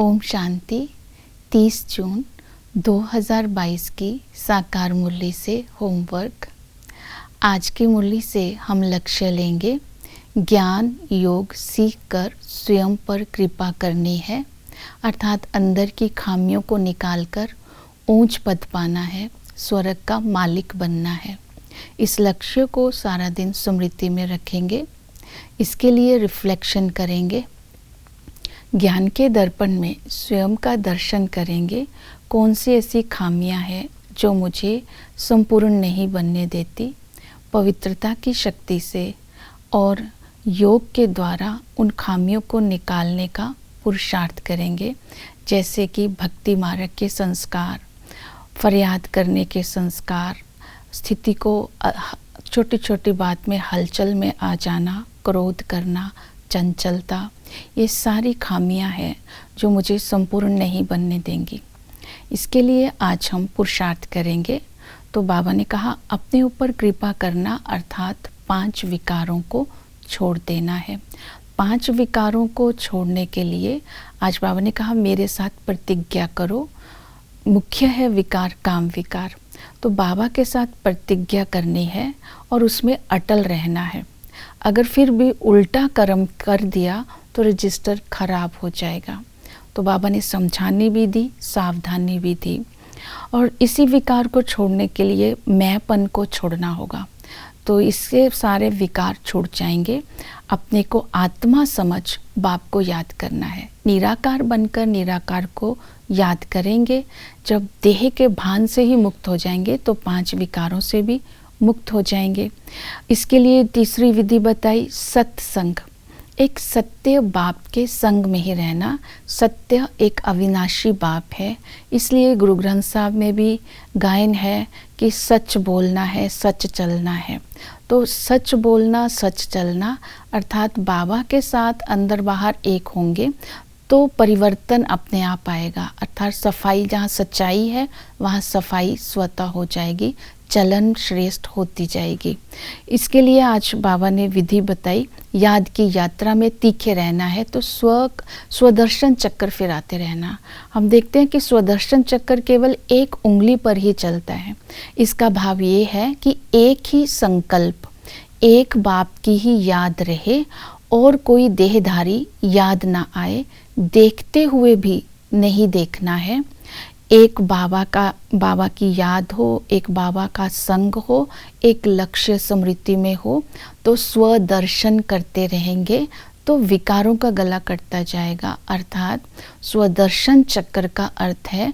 ओम शांति। 30 जून 2022 की साकार मुरली से होमवर्क। आज की मुरली से हम लक्ष्य लेंगे, ज्ञान योग सीख कर स्वयं पर कृपा करनी है, अर्थात अंदर की खामियों को निकालकर ऊंच पद पाना है, स्वर्ग का मालिक बनना है। इस लक्ष्य को सारा दिन स्मृति में रखेंगे। इसके लिए रिफ्लेक्शन करेंगे, ज्ञान के दर्पण में स्वयं का दर्शन करेंगे। कौन सी ऐसी खामियां हैं जो मुझे संपूर्ण नहीं बनने देती। पवित्रता की शक्ति से और योग के द्वारा उन खामियों को निकालने का पुरुषार्थ करेंगे, जैसे कि भक्ति मार्ग के संस्कार, फरियाद करने के संस्कार, स्थिति को छोटी छोटी बात में हलचल में आ जाना, क्रोध करना, चंचलता, ये सारी खामियां हैं जो मुझे संपूर्ण नहीं बनने देंगी। इसके लिए आज हम पुरुषार्थ करेंगे। तो बाबा ने कहा अपने ऊपर कृपा करना, अर्थात 5 विकारों को छोड़ देना है। 5 विकारों को छोड़ने के लिए आज बाबा ने कहा मेरे साथ प्रतिज्ञा करो। मुख्य है विकार, काम विकार। तो बाबा के साथ प्रतिज्ञा करनी है और उसमें अटल रहना है। अगर फिर भी उल्टा कर्म कर दिया तो रजिस्टर खराब हो जाएगा। तो बाबा ने समझानी भी दी, सावधानी भी दी। और इसी विकार को छोड़ने के लिए मैंपन को छोड़ना होगा। तो इससे सारे विकार छूट जाएंगे। अपने को आत्मा समझ बाप को याद करना है। निराकार बनकर निराकार को याद करेंगे। जब देह के भान से ही मुक्त हो जाएंगे तो 5 विकारों से भी मुक्त हो जाएंगे। इसके लिए तीसरी विधि बताई, सत्संग। एक सत्य बाप के संग में ही रहना। सत्य एक अविनाशी बाप है, इसलिए गुरु ग्रंथ साहब में भी गायन है कि सच बोलना है, सच चलना है। तो सच बोलना, सच चलना, अर्थात बाबा के साथ अंदर बाहर एक होंगे तो परिवर्तन अपने आप आएगा। अर्थात सफाई, जहाँ सच्चाई है वहाँ सफाई स्वतः हो जाएगी, चलन श्रेष्ठ होती जाएगी। इसके लिए आज बाबा ने विधि बताई। याद की यात्रा में तीखे रहना है तो स्वदर्शन चक्कर फिराते रहना। हम देखते हैं कि स्वदर्शन चक्कर केवल एक उंगली पर ही चलता है। इसका भाव ये है कि एक ही संकल्प, एक बाप की ही याद रहे और कोई देहधारी याद ना आए। देखते हुए भी नहीं देखना है। एक बाबा की याद हो, एक बाबा का संग हो, एक लक्ष्य स्मृति में हो, तो स्वदर्शन करते रहेंगे तो विकारों का गला कटता जाएगा। अर्थात स्वदर्शन चक्र का अर्थ है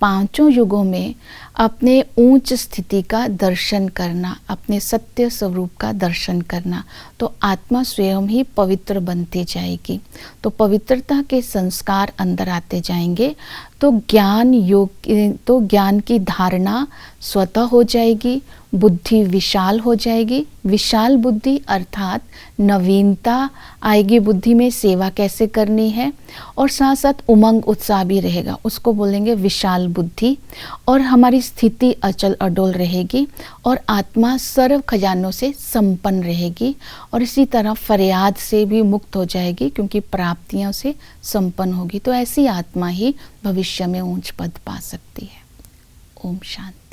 5 युगों में अपने ऊंच स्थिति का दर्शन करना, अपने सत्य स्वरूप का दर्शन करना। तो आत्मा स्वयं ही पवित्र बनती जाएगी। तो पवित्रता के संस्कार अंदर आते जाएंगे तो ज्ञान की धारणा स्वतः हो जाएगी। बुद्धि विशाल हो जाएगी। विशाल बुद्धि अर्थात नवीनता आएगी बुद्धि में, सेवा कैसे करनी है, और साथ साथ उमंग उत्साह भी रहेगा। उसको बोलेंगे विशाल बुद्धि। और हमारी स्थिति अचल अडोल रहेगी और आत्मा सर्व खजानों से संपन्न रहेगी। और इसी तरह फरियाद से भी मुक्त हो जाएगी, क्योंकि प्राप्तियों से संपन्न होगी। तो ऐसी आत्मा ही भविष्य में ऊंच पद पा सकती है। ओम शांति।